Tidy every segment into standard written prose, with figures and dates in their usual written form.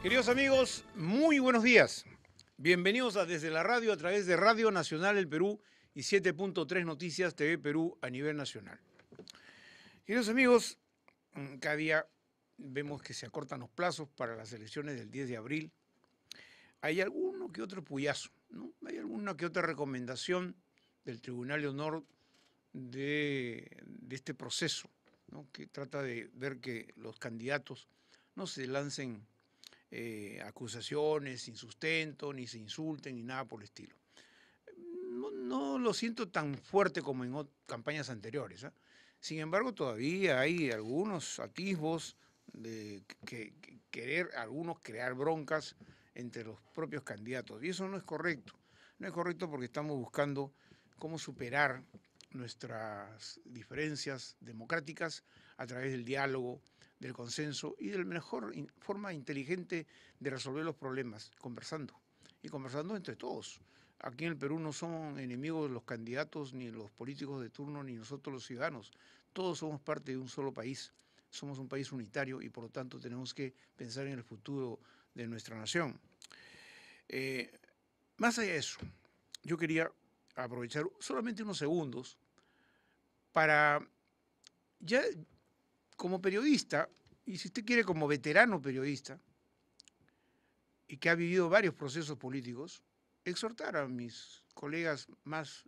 Queridos amigos, muy buenos días. Bienvenidos a Desde la Radio a través de Radio Nacional del Perú y 7.3 Noticias TV Perú a nivel nacional. Queridos amigos, cada día vemos que se acortan los plazos para las elecciones del 10 de abril. Hay alguno que otro puyazo, ¿no? Hay alguna que otra recomendación del Tribunal de Honor de este proceso, ¿no? Que trata de ver que los candidatos no se lancen acusaciones sin sustento, ni se insulten, ni nada por el estilo. No lo siento tan fuerte como en campañas anteriores, ¿eh? Sin embargo, todavía hay algunos atisbos de querer algunos crear broncas entre los propios candidatos. Y eso no es correcto. No es correcto porque estamos buscando cómo superar nuestras diferencias democráticas a través del diálogo, del consenso y de la mejor forma inteligente de resolver los problemas, conversando. Y conversando entre todos. Aquí en el Perú no son enemigos los candidatos, ni los políticos de turno, ni nosotros los ciudadanos. Todos somos parte de un solo país. Somos un país unitario y por lo tanto tenemos que pensar en el futuro de nuestra nación. Más allá de eso, yo quería aprovechar solamente unos segundos para, ya como periodista, y si usted quiere como veterano periodista, y que ha vivido varios procesos políticos, exhortar a mis colegas más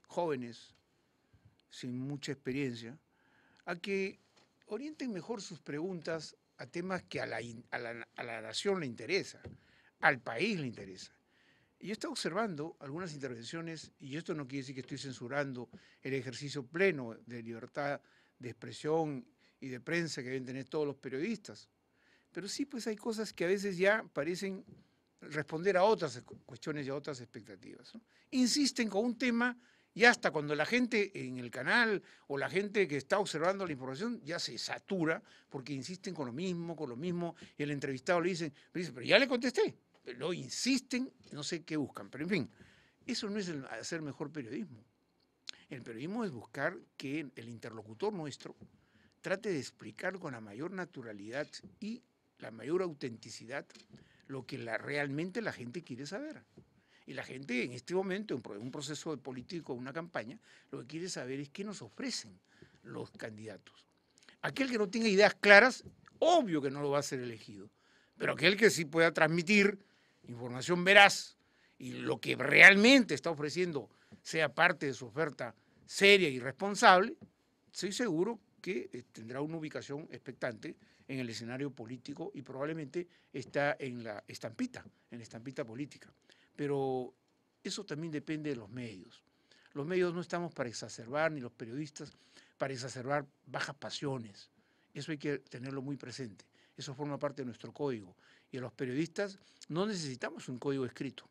jóvenes, sin mucha experiencia, a que orienten mejor sus preguntas a temas que a la nación le interesa, al país le interesa. Y yo estaba observando algunas intervenciones, y esto no quiere decir que estoy censurando el ejercicio pleno de libertad de expresión y de prensa que deben tener todos los periodistas, pero sí pues hay cosas que a veces ya parecen responder a otras cuestiones y a otras expectativas, ¿no? Insisten con un tema y hasta cuando la gente en el canal o la gente que está observando la información ya se satura porque insisten con lo mismo, y el entrevistado le dice, pero ya le contesté, pero insisten, no sé qué buscan, pero en fin, eso no es hacer mejor periodismo. El periodismo es buscar que el interlocutor nuestro trate de explicar con la mayor naturalidad y la mayor autenticidad lo que realmente la gente quiere saber. Y la gente en este momento, en un proceso político, una campaña, lo que quiere saber es qué nos ofrecen los candidatos. Aquel que no tenga ideas claras, obvio que no lo va a ser elegido, pero aquel que sí pueda transmitir información veraz y lo que realmente está ofreciendo sea parte de su oferta seria y responsable, estoy seguro que tendrá una ubicación expectante en el escenario político y probablemente está en la estampita política. Pero eso también depende de los medios. Los medios no estamos para exacerbar, ni los periodistas para exacerbar bajas pasiones. Eso hay que tenerlo muy presente. Eso forma parte de nuestro código. Y a los periodistas no necesitamos un código escrito.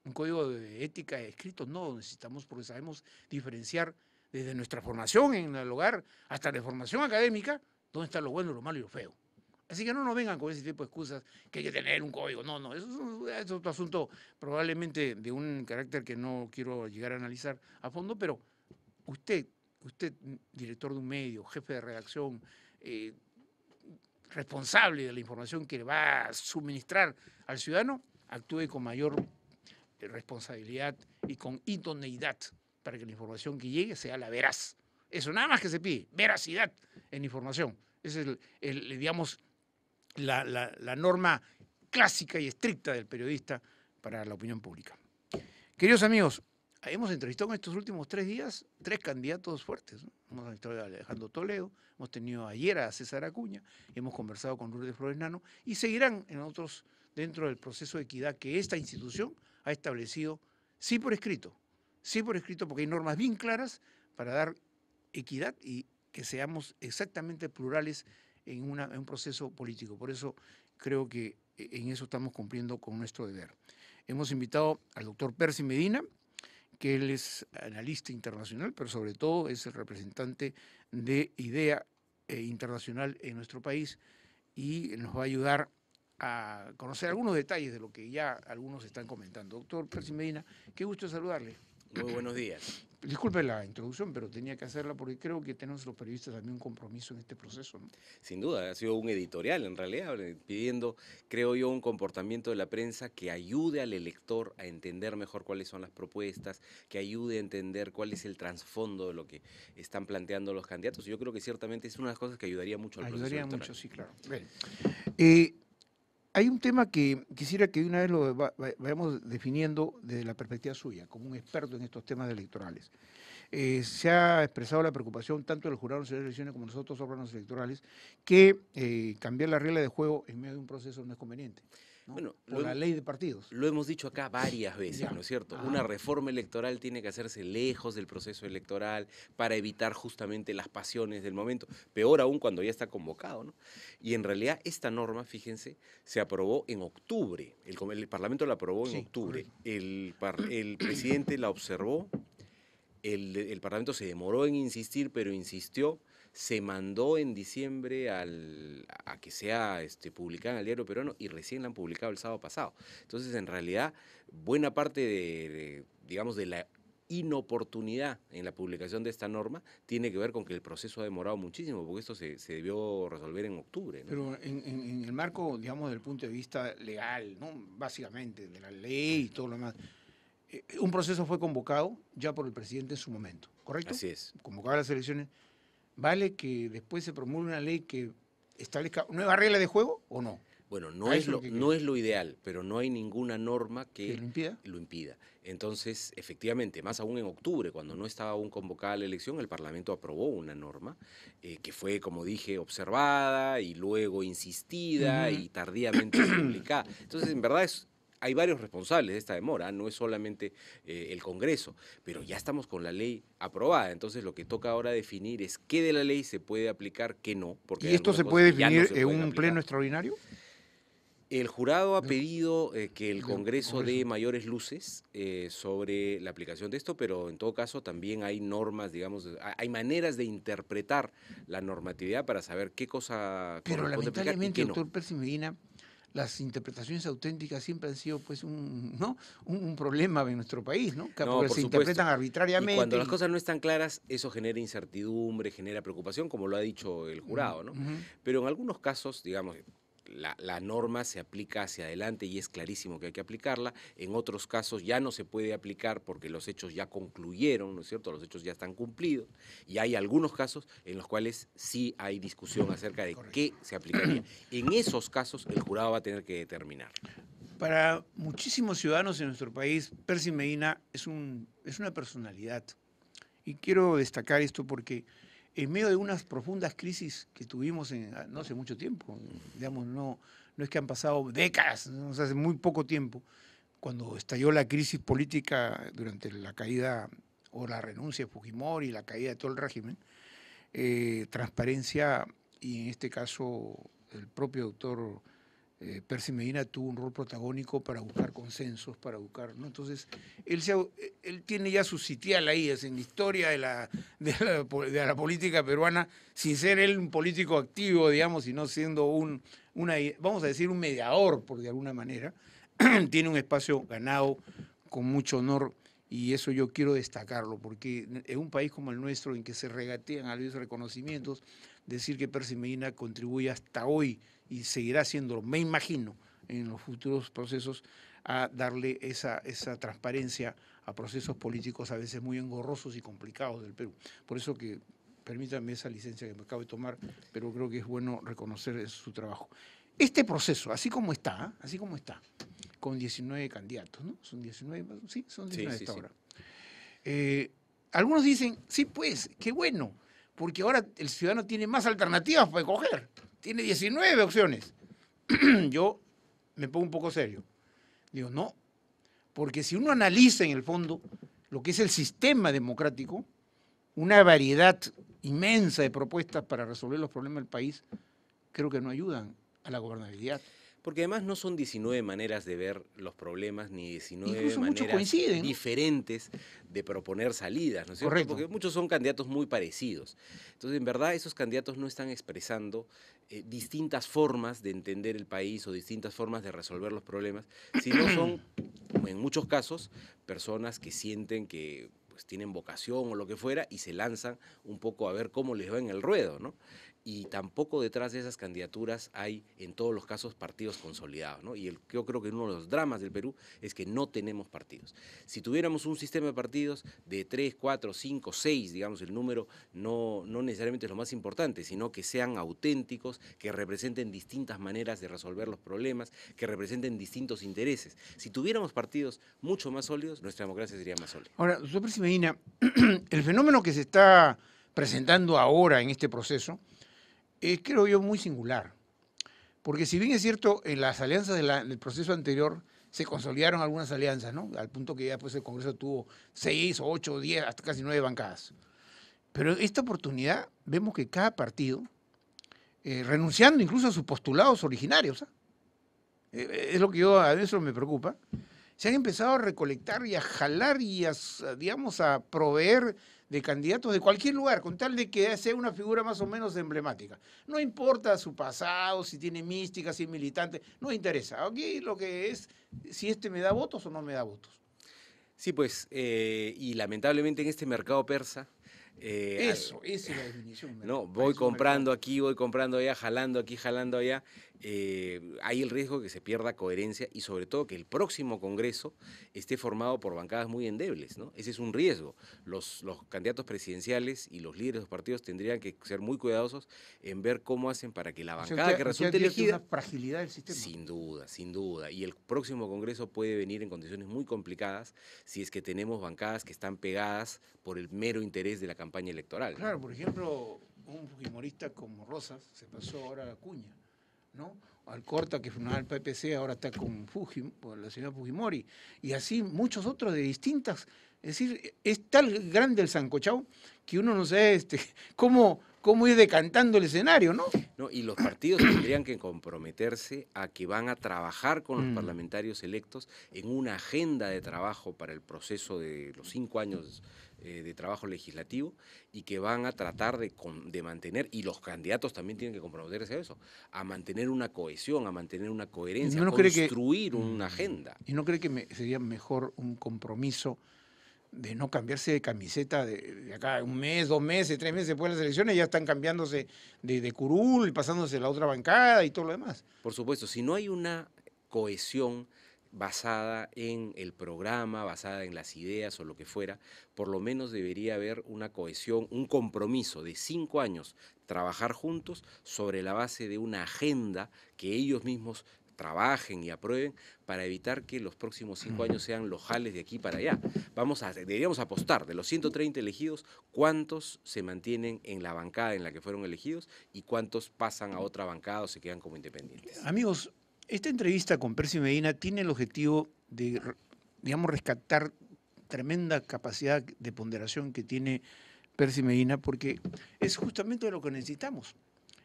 Un código de ética escrito no lo necesitamos porque sabemos diferenciar desde nuestra formación en el hogar hasta la formación académica, dónde está lo bueno, lo malo y lo feo. Así que no nos vengan con ese tipo de excusas que hay que tener un código. No, eso es otro asunto probablemente de un carácter que no quiero llegar a analizar a fondo, pero usted director de un medio, jefe de redacción, responsable de la información que le va a suministrar al ciudadano, actúe con mayor responsabilidad y con idoneidad para que la información que llegue sea la veraz. Eso nada más que se pide, veracidad en información. Esa es digamos, la norma clásica y estricta del periodista para la opinión pública. Queridos amigos, hemos entrevistado en estos últimos 3 días 3 candidatos fuertes, ¿no? Hemos entrevistado a Alejandro Toledo, hemos tenido ayer a César Acuña, hemos conversado con Lourdes Flores Nano y seguirán en otros dentro del proceso de equidad que esta institución ha establecido, sí por escrito, porque hay normas bien claras para dar equidad y que seamos exactamente plurales en un proceso político. Por eso creo que en eso estamos cumpliendo con nuestro deber. Hemos invitado al doctor Percy Medina, que él es analista internacional, pero sobre todo es el representante de IDEA internacional en nuestro país y nos va a ayudar a conocer algunos detalles de lo que ya algunos están comentando. Doctor Percy Medina, qué gusto saludarle. Muy buenos días. Disculpe la introducción, pero tenía que hacerla porque creo que tenemos los periodistas también un compromiso en este proceso, ¿no? Sin duda, ha sido un editorial en realidad, pidiendo, creo yo, un comportamiento de la prensa que ayude al elector a entender mejor cuáles son las propuestas, que ayude a entender cuál es el trasfondo de lo que están planteando los candidatos. Yo creo que ciertamente es una de las cosas que ayudaría mucho al proceso Ayudaría electoral. mucho, sí, claro. Bien. Eh, Hay un tema que quisiera que de una vez lo vayamos definiendo desde la perspectiva suya, como un experto en estos temas electorales. Se ha expresado la preocupación tanto del Jurado Nacional de Elecciones como de los otros órganos electorales que cambiar la regla de juego en medio de un proceso no es conveniente, ¿no? Bueno, Por la ley de partidos. lo hemos dicho acá varias veces, Ya. ¿no es cierto? Ajá. Una reforma electoral tiene que hacerse lejos del proceso electoral para evitar justamente las pasiones del momento, peor aún cuando ya está convocado, ¿no? Y en realidad esta norma, fíjense, se aprobó en octubre, el Parlamento la aprobó en Sí, octubre, correcto. el presidente la observó, el Parlamento se demoró en insistir, pero insistió, se mandó en diciembre a que sea publicada en el Diario Peruano y recién la han publicado el sábado pasado. Entonces, en realidad, buena parte digamos, de la inoportunidad en la publicación de esta norma tiene que ver con que el proceso ha demorado muchísimo, porque esto se debió resolver en octubre, ¿no? Pero en el marco, digamos, del punto de vista legal, ¿no? Básicamente, de la ley y todo lo demás, un proceso fue convocado ya por el presidente en su momento, ¿correcto? Así es. Convocaba las elecciones. ¿Vale que después se promulgue una ley que establezca nueva regla de juego o no? Bueno, A eso es lo que no quiero. es lo ideal, pero no hay ninguna norma ¿Que que lo impida? lo impida. Entonces, efectivamente, más aún en octubre, cuando no estaba aún convocada la elección, el Parlamento aprobó una norma que fue, como dije, observada y luego insistida Ujú. y tardíamente publicada. Entonces, en verdad hay varios responsables de esta demora, no es solamente el Congreso, pero ya estamos con la ley aprobada. Entonces, lo que toca ahora definir es qué de la ley se puede aplicar, qué no, porque ¿Y hay esto algunas se cosas puede que ya no definir se en pueden un pleno aplicar. extraordinario El jurado ha del, pedido que el del Congreso Congreso? dé mayores luces sobre la aplicación de esto, pero en todo caso también hay normas, digamos, hay maneras de interpretar la normatividad para saber qué cosa Pero corresponde aplicar y lamentablemente, qué no. doctor Percy Medina, las interpretaciones auténticas siempre han sido pues ¿no? un problema en nuestro país, ¿no? No, Porque por se supuesto. interpretan Y cuando arbitrariamente las y... cosas no están claras, eso genera incertidumbre, genera preocupación, como lo ha dicho el jurado, ¿no? Ujú. Pero en algunos casos, digamos, la norma se aplica hacia adelante y es clarísimo que hay que aplicarla. En otros casos ya no se puede aplicar porque los hechos ya concluyeron, ¿no es cierto? Los hechos ya están cumplidos. Y hay algunos casos en los cuales sí hay discusión acerca de Correcto. qué se aplicaría. En esos casos, el jurado va a tener que determinar. Para muchísimos ciudadanos en nuestro país, Percy Medina es una personalidad. Y quiero destacar esto porque en medio de unas profundas crisis que tuvimos no hace mucho tiempo, digamos, no es que han pasado décadas, ¿no? O sea, hace muy poco tiempo, cuando estalló la crisis política durante la caída o la renuncia de Fujimori y la caída de todo el régimen, transparencia y en este caso el propio doctor Percy Medina tuvo un rol protagónico para buscar consensos, para buscar, ¿no? Entonces, él tiene ya su sitial ahí, es en la historia de la política peruana, sin ser él un político activo, digamos, sino siendo vamos a decir, un mediador, por de alguna manera, tiene un espacio ganado con mucho honor y eso yo quiero destacarlo, porque en un país como el nuestro, en que se regatean a los reconocimientos, decir que Percy Medina contribuye hasta hoy y seguirá haciéndolo, me imagino, en los futuros procesos, a darle esa transparencia a procesos políticos a veces muy engorrosos y complicados del Perú. Por eso que permítanme esa licencia que me acabo de tomar, pero creo que es bueno reconocer su trabajo. Este proceso, así como está, con 19 candidatos, ¿no? Son 19, sí, son Sí, 19 sí, hasta sí. ahora. Algunos dicen, sí, pues, qué bueno, porque ahora el ciudadano tiene más alternativas para escoger, tiene 19 opciones. Yo me pongo un poco serio. Digo, no, porque si uno analiza en el fondo lo que es el sistema democrático, una variedad inmensa de propuestas para resolver los problemas del país, creo que no ayudan a la gobernabilidad. Porque además no son 19 maneras de ver los problemas ni 19 Incluso muchos maneras coinciden, ¿no? diferentes de proponer salidas, ¿no es cierto? Correcto. Porque muchos son candidatos muy parecidos. Entonces, en verdad, esos candidatos no están expresando distintas formas de entender el país o distintas formas de resolver los problemas, sino son en muchos casos, personas que sienten que pues, tienen vocación o lo que fuera y se lanzan un poco a ver cómo les va en el ruedo, ¿no? Y tampoco detrás de esas candidaturas hay, en todos los casos, partidos consolidados, ¿no? Y yo creo que uno de los dramas del Perú es que no tenemos partidos. Si tuviéramos un sistema de partidos de 3, 4, 5, 6, digamos, el número no necesariamente es lo más importante, sino que sean auténticos, que representen distintas maneras de resolver los problemas, que representen distintos intereses. Si tuviéramos partidos mucho más sólidos, nuestra democracia sería más sólida. Ahora, doctor Percy Medina, el fenómeno que se está presentando ahora en este proceso es, creo yo, muy singular. Porque si bien es cierto, en las alianzas del proceso anterior se consolidaron algunas alianzas, ¿no? Al punto que ya pues, el Congreso tuvo 6, 8, 10, hasta casi 9 bancadas. Pero esta oportunidad vemos que cada partido, renunciando incluso a sus postulados originarios, es lo que a veces me preocupa, se han empezado a recolectar y a jalar y a, digamos, a proveer de candidatos de cualquier lugar, con tal de que sea una figura más o menos emblemática. No importa su pasado, si tiene mística, si es militante, no interesa. Aquí lo que es si este me da votos o no me da votos. Sí, pues, y lamentablemente en este mercado persa, Eso, esa es la definición. no, voy comprando aquí, voy comprando allá, jalando aquí, jalando allá. Hay el riesgo que se pierda coherencia y sobre todo que el próximo Congreso esté formado por bancadas muy endebles, ¿no? Ese es un riesgo. Los candidatos presidenciales y los líderes de los partidos tendrían que ser muy cuidadosos en ver cómo hacen para que la bancada que resulte elegida... una fragilidad del sistema. Sin duda, sin duda. Y el próximo Congreso puede venir en condiciones muy complicadas si es que tenemos bancadas que están pegadas por el mero interés de la campaña electoral, ¿no? Claro, por ejemplo, un fujimorista como Rosas se pasó ahora a Acuña, ¿no? Alcorta, que fundaba el PPC, ahora está con la señora Fujimori, y así muchos otros de distintas. Es decir, es tal grande el sancochao que uno no sabe cómo ir decantando el escenario, ¿no? No, y los partidos tendrían que comprometerse a que van a trabajar con los parlamentarios electos en una agenda de trabajo para el proceso de los 5 años de trabajo legislativo y que van a tratar de mantener, y los candidatos también tienen que comprometerse a eso, a mantener una cohesión, a mantener una coherencia, a construir una agenda. ¿Y no cree que sería mejor un compromiso de no cambiarse de camiseta de acá 1 mes, 2 meses, 3 meses después de las elecciones, ya están cambiándose de curul y pasándose a la otra bancada y todo lo demás? Por supuesto, si no hay una cohesión basada en el programa, basada en las ideas o lo que fuera, por lo menos debería haber una cohesión, un compromiso de 5 años, trabajar juntos sobre la base de una agenda que ellos mismos trabajen y aprueben para evitar que los próximos 5 años sean los jales de aquí para allá. Deberíamos apostar, de los 130 elegidos, cuántos se mantienen en la bancada en la que fueron elegidos y cuántos pasan a otra bancada o se quedan como independientes. Amigos, esta entrevista con Percy Medina tiene el objetivo de, digamos, rescatar tremenda capacidad de ponderación que tiene Percy Medina, porque es justamente lo que necesitamos.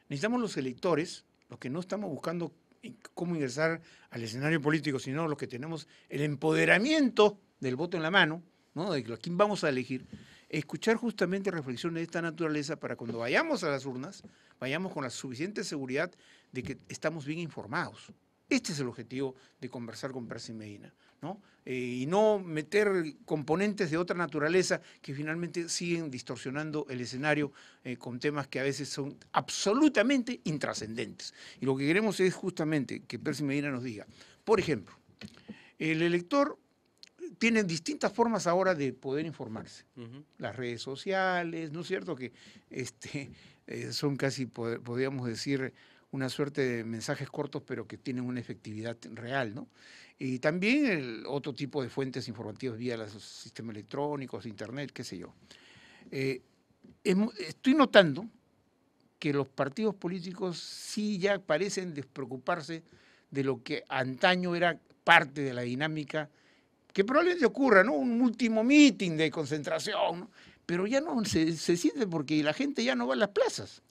Necesitamos los electores, los que no estamos buscando cómo ingresar al escenario político, sino los que tenemos el empoderamiento del voto en la mano, ¿no? De a quién vamos a elegir, escuchar justamente reflexiones de esta naturaleza para cuando vayamos a las urnas, vayamos con la suficiente seguridad de que estamos bien informados. Este es el objetivo de conversar con Percy Medina, ¿no? Y no meter componentes de otra naturaleza que finalmente siguen distorsionando el escenario con temas que a veces son absolutamente intrascendentes. Y lo que queremos es justamente que Percy Medina nos diga, por ejemplo, el elector tiene distintas formas ahora de poder informarse. Las redes sociales, ¿no es cierto? Que son casi, podríamos decir, una suerte de mensajes cortos, pero que tienen una efectividad real, ¿no? Y también otro tipo de fuentes informativas vía los sistemas electrónicos, internet, qué sé yo. Estoy notando que los partidos políticos sí ya parecen despreocuparse de lo que antaño era parte de la dinámica, que probablemente ocurra, ¿no? Un último meeting de concentración, ¿no? Pero ya no se siente porque la gente ya no va a las plazas.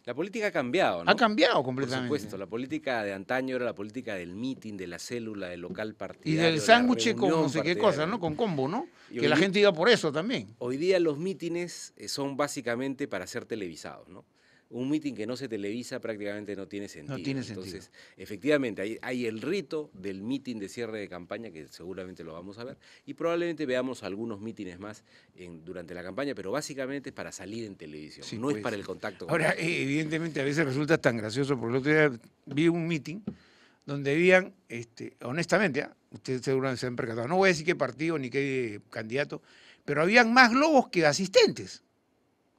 La política ha cambiado, ¿no? Ha cambiado completamente. Por supuesto, la política de antaño era la política del meeting, de la célula, del local partidario. Y del sándwich con no sé qué cosa, ¿no? Con combo, ¿no? Que la gente iba por eso también. Hoy día los mítines son básicamente para ser televisados, ¿no? un mitin que no se televisa prácticamente no tiene sentido. No tiene sentido. Entonces, efectivamente, hay el rito del mitin de cierre de campaña, que seguramente lo vamos a ver, y probablemente veamos algunos mítines más durante la campaña, pero básicamente es para salir en televisión, Sí, no es pues. para el contacto con Ahora, la gente. evidentemente a veces resulta tan gracioso, porque el otro día vi un meeting donde habían, honestamente, ustedes seguramente se han percatado, no voy a decir qué partido ni qué candidato, pero habían más globos que asistentes.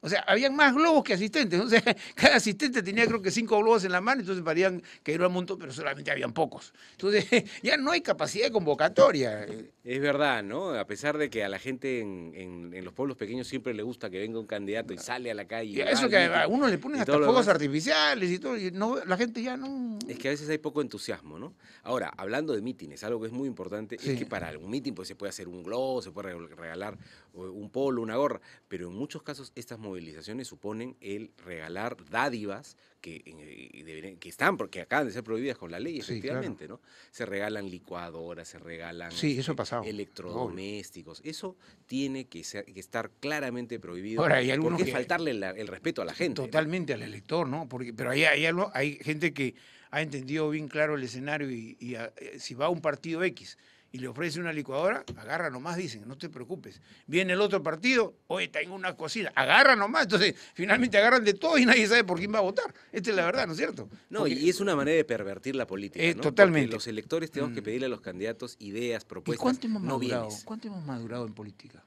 O sea, habían más globos que asistentes. O sea, cada asistente tenía creo que 5 globos en la mano, entonces parecían que era un montón, pero solamente habían pocos. Entonces, ya no hay capacidad de convocatoria. Es verdad, ¿no? A pesar de que a la gente en los pueblos pequeños siempre le gusta que venga un candidato y sale a la calle Y y a va eso al que a mitin uno le ponen y hasta todo lo fuegos demás. artificiales y todo, y no, la gente ya no... Es que a veces hay poco entusiasmo, ¿no? Ahora, hablando de mítines, algo que es muy importante Sí. es que para un mítin pues, se puede hacer un globo, se puede regalar un polo, una gorra, pero en muchos casos estas movilizaciones suponen el regalar dádivas que están, porque acaban de ser prohibidas con la ley, Sí, efectivamente, ¿no? Se regalan licuadoras, se regalan Sí, eso ha pasado, electrodomésticos. Eso tiene que estar claramente prohibido, Ahora, hay algunos porque es que... faltarle el respeto a la gente, ¿no? Totalmente al elector, ¿no? Porque, pero hay gente que ha entendido bien claro el escenario y si va a un partido X y le ofrece una licuadora, agarra nomás, dicen, no te preocupes. Viene el otro partido, oye, tengo una cocina, agarra nomás. Entonces, finalmente agarran de todo y nadie sabe por quién va a votar. Esta es la verdad, ¿no es cierto? No, Porque, y es una manera de pervertir la política, ¿no? totalmente. Porque los electores tenemos que pedirle a los candidatos ideas, ¿Y propuestas, cuánto hemos no madurado? bienes. ¿Cuánto hemos madurado en política?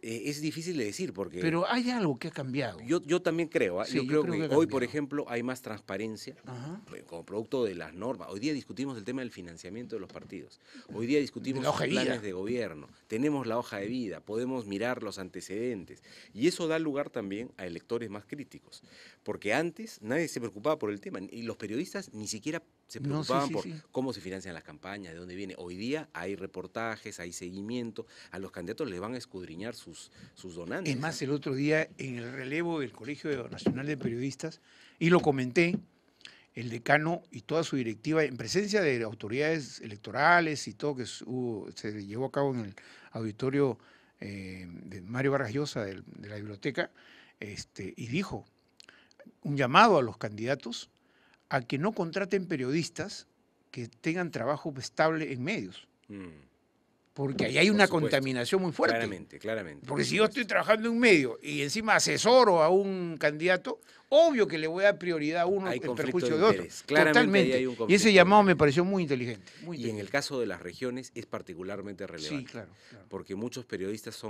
Es difícil de decir porque Pero hay algo que ha cambiado. yo también creo, ¿ah? Sí, Yo creo que ha hoy, por cambiado. ejemplo, hay más transparencia Ajá. como producto de las normas. Hoy día discutimos el tema del financiamiento de los partidos. Hoy día discutimos la hoja sus de vida. planes de gobierno. Tenemos la hoja de vida, podemos mirar los antecedentes. Y eso da lugar también a electores más críticos. Porque antes nadie se preocupaba por el tema. Y los periodistas ni siquiera se No, sí, preocupaban sí, por sí. cómo se financian las campañas, de dónde viene. Hoy día hay reportajes, hay seguimiento. A los candidatos les van a escudriñar sus donantes. Es más, el otro día en el relevo del Colegio Nacional de Periodistas, y lo comenté, el decano y toda su directiva, en presencia de autoridades electorales y todo que se llevó a cabo en el auditorio de Mario Vargas Llosa de la biblioteca, y dijo un llamado a los candidatos a que no contraten periodistas que tengan trabajo estable en medios, porque ahí hay Por una supuesto. contaminación muy fuerte. Claramente, claramente. Porque por si yo supuesto. estoy trabajando en un medio y encima asesoro a un candidato, obvio que le voy a dar prioridad a uno Hay en conflicto perjuicio de de otro. interés. Claramente ahí Totalmente. hay un Y conflicto ese de llamado me interés. pareció muy inteligente. Muy Y en el inteligente. caso de las regiones es particularmente relevante. Sí, claro. Porque muchos periodistas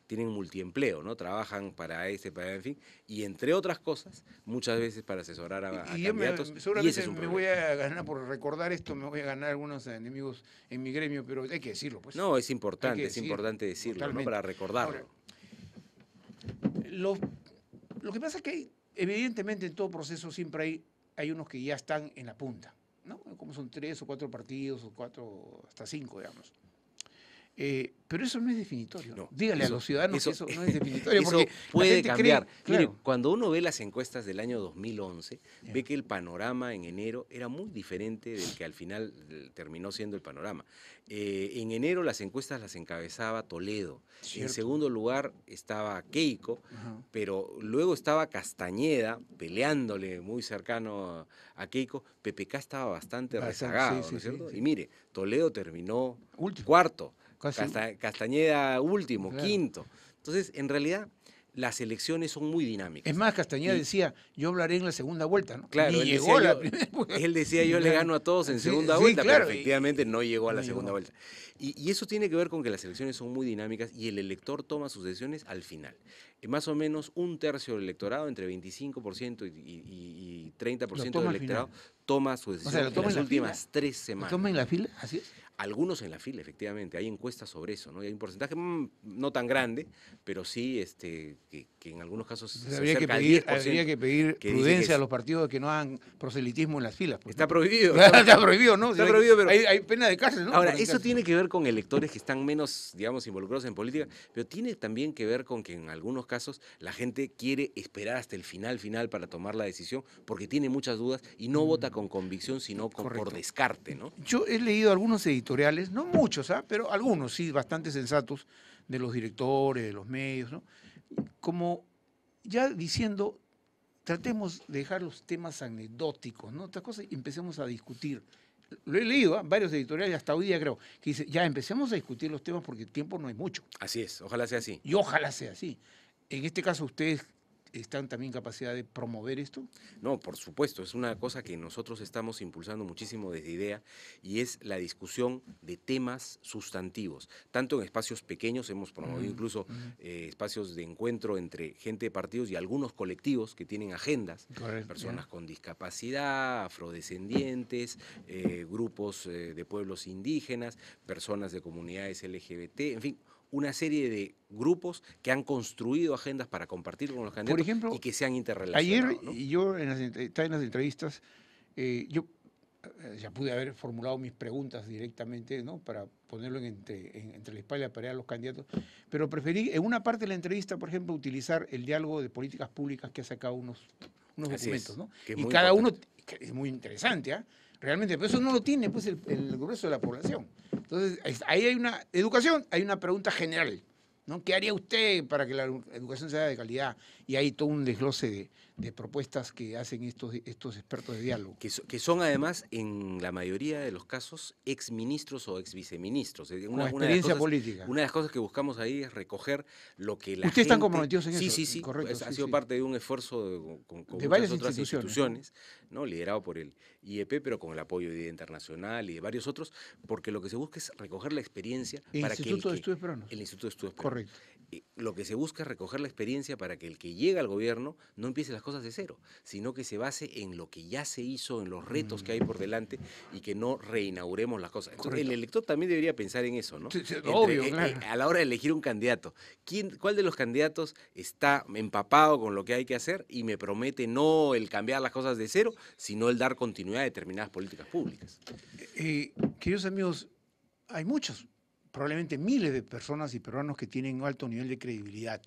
tienen multiempleo, ¿no? Trabajan para en fin, y entre otras cosas, muchas veces para asesorar a Y yo candidatos. Y seguramente ese es un me problema. voy a ganar, por recordar esto, me voy a ganar algunos enemigos en mi gremio, pero hay que decirlo, pues. No, es Hay importante, que es importante decirlo, ¿no? totalmente. Para recordarlo. Ahora, lo que pasa es que evidentemente en todo proceso siempre hay unos que ya están en la punta, ¿no? Como son 3 o 4 partidos, o 4 hasta 5, digamos. Pero eso no es definitorio. No, Dígale a los ciudadanos que eso no es definitorio. Eso porque la puede gente cambiar. cree, claro, Mire, cuando uno ve las encuestas del año 2011, ve que el panorama en enero era muy diferente del que al final terminó siendo el panorama. En enero las encuestas las encabezaba Toledo. Cierto. En segundo lugar estaba Keiko, Ajá. pero luego estaba Castañeda peleándole muy cercano a Keiko. PPK estaba bastante rezagado, sí, ¿no es sí, cierto? sí. Y mire, Toledo terminó Último. cuarto. Casi. Castañeda último, Claro. quinto. Entonces, en realidad, las elecciones son muy dinámicas. Es más, Castañeda Y- decía, yo hablaré en la segunda vuelta, ¿no? Claro, Ni él llegó a decía, la primera vuelta. él decía yo le gano a todos en Sí, segunda sí, vuelta, claro, pero efectivamente no llegó a la no segunda llegó. vuelta. Y eso tiene que ver con que las elecciones son muy dinámicas y el elector toma sus decisiones al final. Más o menos un tercio del electorado, entre 25% y 30% toma del al electorado, final. toma su decisión lo en toma las en la últimas fila. 3 ¿Lo semanas. toma en la fila? Así es. Algunos en la fila, efectivamente. Hay encuestas sobre eso, ¿no? Y hay un porcentaje no tan grande, pero sí que en algunos casos se Habría que acerca al pedir, 10%. habría que pedir que dice prudencia que a los partidos que no hagan proselitismo en las filas. Pues, está ¿no? prohibido. Está prohibido, ¿no? Está prohibido, pero... Hay pena de cárcel, ¿no? Ahora, Por eso cárcel. tiene que ver con electores que están menos, digamos, involucrados en política, pero tiene también que ver con que en algunos casos la gente quiere esperar hasta el final para tomar la decisión, porque tiene muchas dudas y no vota con convicción, sino por Correcto. descarte, ¿no? Yo he leído algunos editoriales, no muchos, pero algunos sí, bastante sensatos, de los directores, de los medios, ¿no? Como ya diciendo, tratemos de dejar los temas anecdóticos, ¿no? Otras cosas y empecemos a discutir. Lo he leído, varios editoriales, hasta hoy día creo, que dice, ya empecemos a discutir los temas porque el tiempo no es mucho. Así es, ojalá sea así. Y ojalá sea así. En este caso, ¿ustedes están también en capacidad de promover esto? No, por supuesto, es una cosa que nosotros estamos impulsando muchísimo desde IDEA y es la discusión de temas sustantivos. Tanto en espacios pequeños, hemos promovido incluso espacios de encuentro entre gente de partidos y algunos colectivos que tienen agendas, Correcto, personas ya. con discapacidad, afrodescendientes, grupos de pueblos indígenas, personas de comunidades LGBT, en fin, una serie de grupos que han construido agendas para compartir con los Por candidatos ejemplo, y que se han ayer interrelacionado, ¿no? yo estaba en las entrevistas, yo ya pude haber formulado mis preguntas directamente, ¿no? Para ponerlo entre la espalda y la pared a los candidatos, pero preferí en una parte de la entrevista, por ejemplo, utilizar el diálogo de políticas públicas que ha sacado unos Así documentos, es, ¿no? que es Y muy cada uno, importante. que es muy interesante, ¿ah? Realmente, pero eso no lo tiene pues el grueso de la población. Entonces, ahí hay una educación, hay una pregunta general, ¿no? ¿Qué haría usted para que la educación sea de calidad? Y hay todo un desglose de propuestas que hacen estos expertos de diálogo. Que son además, en la mayoría de los casos, exministros o exviceministros. Con experiencia política. Una de las cosas que buscamos ahí es recoger lo que la Ustedes están gente... comprometidos en Sí, eso, sí, sí, correcto. ha Sí, sido sí. parte de un esfuerzo con De muchas varias otras instituciones, ¿no? Liderado por el IEP, pero con el apoyo de IDEA Internacional y de varios otros, porque lo que se busca es recoger la experiencia El para que Instituto de Estudios Peruanos. el Instituto de Estudios Peruanos. Correcto. Lo que se busca es recoger la experiencia para que el que llega al gobierno no empiece las cosas de cero, sino que se base en lo que ya se hizo, en los retos que hay por delante y que no reinauguremos las cosas. Entonces, el elector también debería pensar en eso, ¿no? Sí, sí, obvio, claro. A la hora de elegir un candidato, ¿cuál de los candidatos está empapado con lo que hay que hacer y me promete no el cambiar las cosas de cero, sino el dar continuidad a determinadas políticas públicas? Queridos amigos, hay muchos, probablemente miles de personas y peruanos que tienen un alto nivel de credibilidad.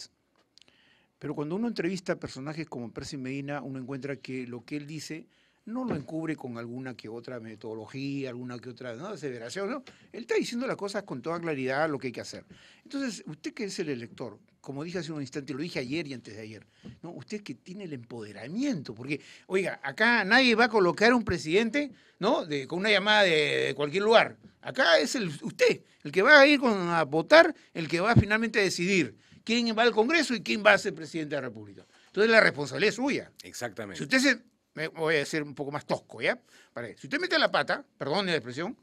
Pero cuando uno entrevista a personajes como Percy Medina, uno encuentra que lo que él dice no lo encubre con alguna que otra metodología, alguna que otra, ¿no?, aseveración, ¿no? Él está diciendo las cosas con toda claridad, lo que hay que hacer. Entonces, usted que es el elector, como dije hace un instante, lo dije ayer y antes de ayer, ¿no? Usted que tiene el empoderamiento, porque, oiga, acá nadie va a colocar un presidente, ¿no?, con una llamada de cualquier lugar. Acá es usted, el que va a ir a votar, el que va finalmente a decidir quién va al Congreso y quién va a ser presidente de la República. Entonces la responsabilidad es suya. Exactamente. Si usted me voy a ser un poco más tosco, ¿ya? Si usted mete la pata, perdone la expresión,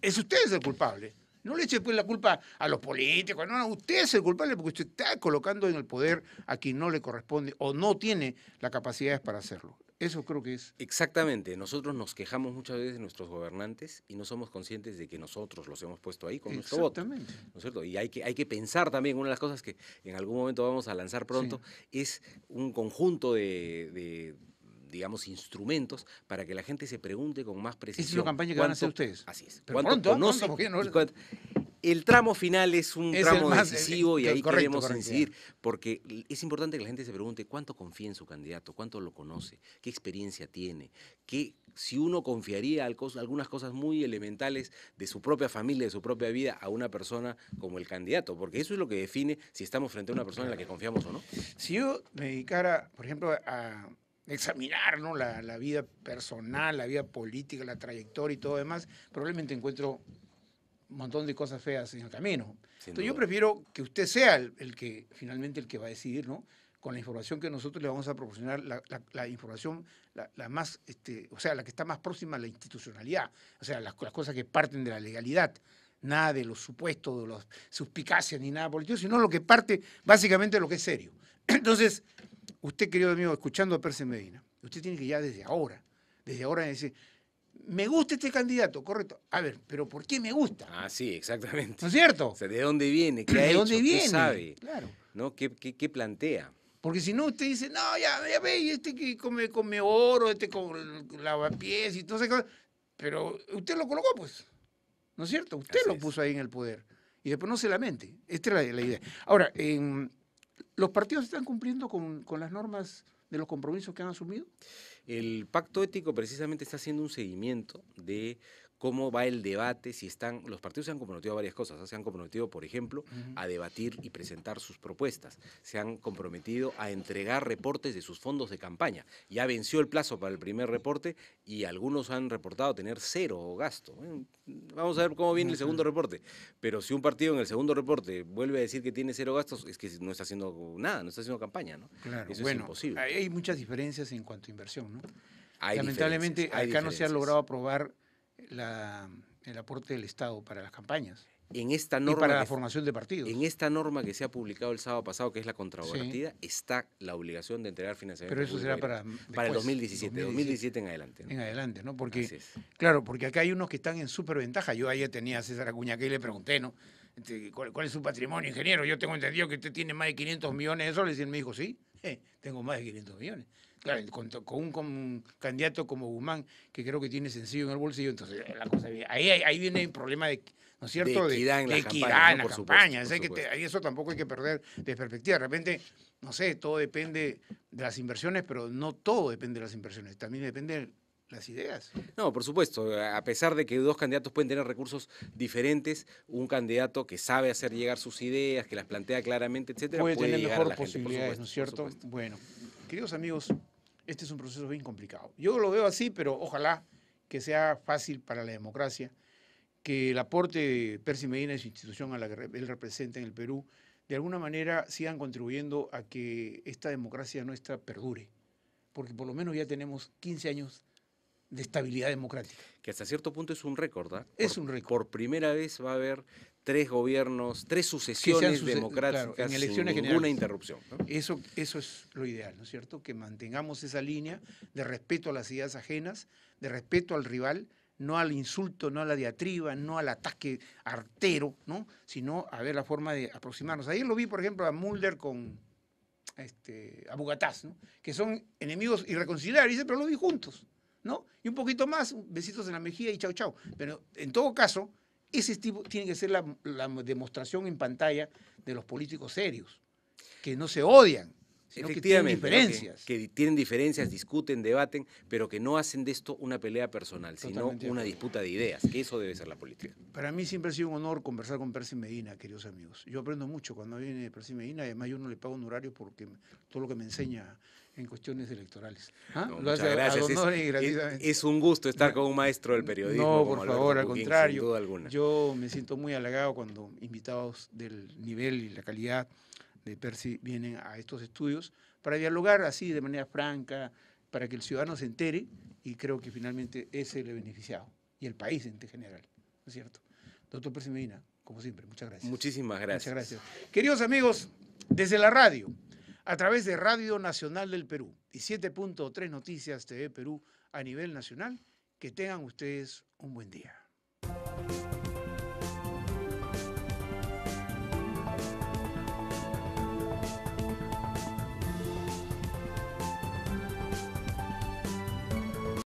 usted es el culpable. No le eche pues la culpa a los políticos, no, usted es el culpable porque usted está colocando en el poder a quien no le corresponde o no tiene las capacidades para hacerlo. Eso creo que es... Exactamente, nosotros nos quejamos muchas veces de nuestros gobernantes y no somos conscientes de que nosotros los hemos puesto ahí con nuestro voto, ¿no es cierto? Y hay que pensar también, una de las cosas que en algún momento vamos a lanzar pronto, es un conjunto de digamos, instrumentos para que la gente se pregunte con más precisión. ¿Es una campaña que van a hacer ustedes? Así es. Pero pronto, porque no... El tramo final es un tramo decisivo y ahí queremos incidir, ya. Porque es importante que la gente se pregunte cuánto confía en su candidato, cuánto lo conoce, qué experiencia tiene, si uno confiaría algunas cosas muy elementales de su propia familia, de su propia vida, a una persona como el candidato, porque eso es lo que define si estamos frente a una persona en la que confiamos o no. Si yo me dedicara, por ejemplo, a examinar, ¿no?, la vida personal, la vida política, la trayectoria y todo demás, probablemente encuentro un montón de cosas feas en el camino. Entonces yo prefiero que usted sea el que finalmente el que va a decidir, ¿no?, con la información que nosotros le vamos a proporcionar, la información la más, o sea, la que está más próxima a la institucionalidad, o sea, las cosas que parten de la legalidad, nada de los supuestos, de las suspicacias ni nada político, sino lo que parte básicamente de lo que es serio. Entonces, usted, querido amigo, escuchando a Percy Medina, usted tiene que ya desde ahora decir, me gusta este candidato, correcto. A ver, pero ¿por qué me gusta? Ah, sí, exactamente. ¿No es cierto? O sea, ¿de dónde viene? ¿Qué ha hecho? ¿De dónde viene? ¿Qué sabe? Claro. ¿No? ¿Qué plantea? Porque si no, usted dice, no, ya ve, y este que come oro, este con lavapiés y todo eso. Pero usted lo colocó, pues. ¿No es cierto? Usted lo puso ahí en el poder. Y después no se lamente. Esta es la idea. Ahora, ¿los partidos están cumpliendo con las normas de los compromisos que han asumido? El pacto ético precisamente está haciendo un seguimiento de cómo va el debate, si están, los partidos se han comprometido a varias cosas, ¿no? Se han comprometido, por ejemplo, a debatir y presentar sus propuestas, se han comprometido a entregar reportes de sus fondos de campaña. Ya venció el plazo para el primer reporte y algunos han reportado tener 0 gasto. Bueno, vamos a ver cómo viene el segundo reporte, pero si un partido en el segundo reporte vuelve a decir que tiene 0 gastos, es que no está haciendo nada, no está haciendo campaña, ¿no? Claro, Eso es bueno, imposible. hay muchas diferencias en cuanto a inversión, ¿no? Hay Lamentablemente diferencias, hay acá no se ha diferencias. logrado aprobar el aporte del Estado para las campañas En esta y norma para la que formación de partidos. En esta norma que se ha publicado el sábado pasado, que es la contrapartida, está la obligación de entregar financiamiento Pero eso público será directo. para El después, 2017 en adelante, ¿no? en adelante, ¿no? Porque, Así es. claro, porque acá hay unos que están en superventaja. Yo ayer tenía a César Acuña que le pregunté, ¿no? ¿Cuál es su patrimonio, ingeniero? Yo tengo entendido que usted tiene más de 500 millones de soles. Y él me dijo, sí, tengo más de 500 millones. Claro, con un candidato como Guzmán, que creo que tiene sencillo en el bolsillo, entonces la cosa viene. Ahí viene el problema de, ¿no es cierto? De equidad en la equidad campaña, en ¿no? la Por campaña. supuesto, por supuesto. Ahí eso tampoco hay que perder de perspectiva. De repente, no sé, todo depende de las inversiones, pero no todo depende de las inversiones. También depende de las ideas. No, por supuesto, a pesar de que dos candidatos pueden tener recursos diferentes, un candidato que sabe hacer llegar sus ideas, que las plantea claramente, etcétera, Puede tener llegar a mejor la gente, por posibilidades, supuesto, ¿no es por cierto? supuesto. Bueno, queridos amigos, este es un proceso bien complicado. Yo lo veo así, pero ojalá que sea fácil para la democracia, que el aporte de Percy Medina y su institución a la que él representa en el Perú, de alguna manera sigan contribuyendo a que esta democracia nuestra perdure, porque por lo menos ya tenemos 15 años de estabilidad democrática. Que hasta cierto punto es un récord, ¿ah? Es un récord. Por primera vez va a haber 3 gobiernos, 3 sucesiones democráticas claro, en sin elecciones ninguna generales. interrupción, ¿no? Eso es lo ideal, ¿no es cierto? Que mantengamos esa línea de respeto a las ideas ajenas, de respeto al rival, no al insulto, no a la diatriba, no al ataque artero, ¿no? Sino a ver la forma de aproximarnos. Ayer lo vi, por ejemplo, a Mulder con a Bugatás, ¿no? Que son enemigos irreconciliables, dice, pero lo vi juntos, ¿no? Y un poquito más, besitos en la mejilla y chau, chau. Pero en todo caso, ese tipo tiene que ser la demostración en pantalla de los políticos serios, que no se odian, sino que tienen diferencias. ¿No? Que tienen diferencias, discuten, debaten, pero que no hacen de esto una pelea personal, sino una disputa de ideas, que eso debe ser la política. Para mí siempre ha sido un honor conversar con Percy Medina, queridos amigos. Yo aprendo mucho cuando viene Percy Medina, además yo no le pago un horario porque todo lo que me enseña en cuestiones electorales. ¿Ah? No, lo hace gracias. Es un gusto estar con un maestro del periodismo. No, como por Alberto favor, al Puquín, contrario. sin duda alguna. Yo me siento muy halagado cuando invitados del nivel y la calidad de Percy vienen a estos estudios para dialogar así de manera franca, para que el ciudadano se entere, y creo que finalmente es el beneficiado y el país en general, ¿no es cierto? Doctor Percy Medina, como siempre, muchas gracias. Muchísimas gracias. Muchas gracias. Queridos amigos, desde la radio, a través de Radio Nacional del Perú y 7.3 Noticias TV Perú a nivel nacional, que tengan ustedes un buen día.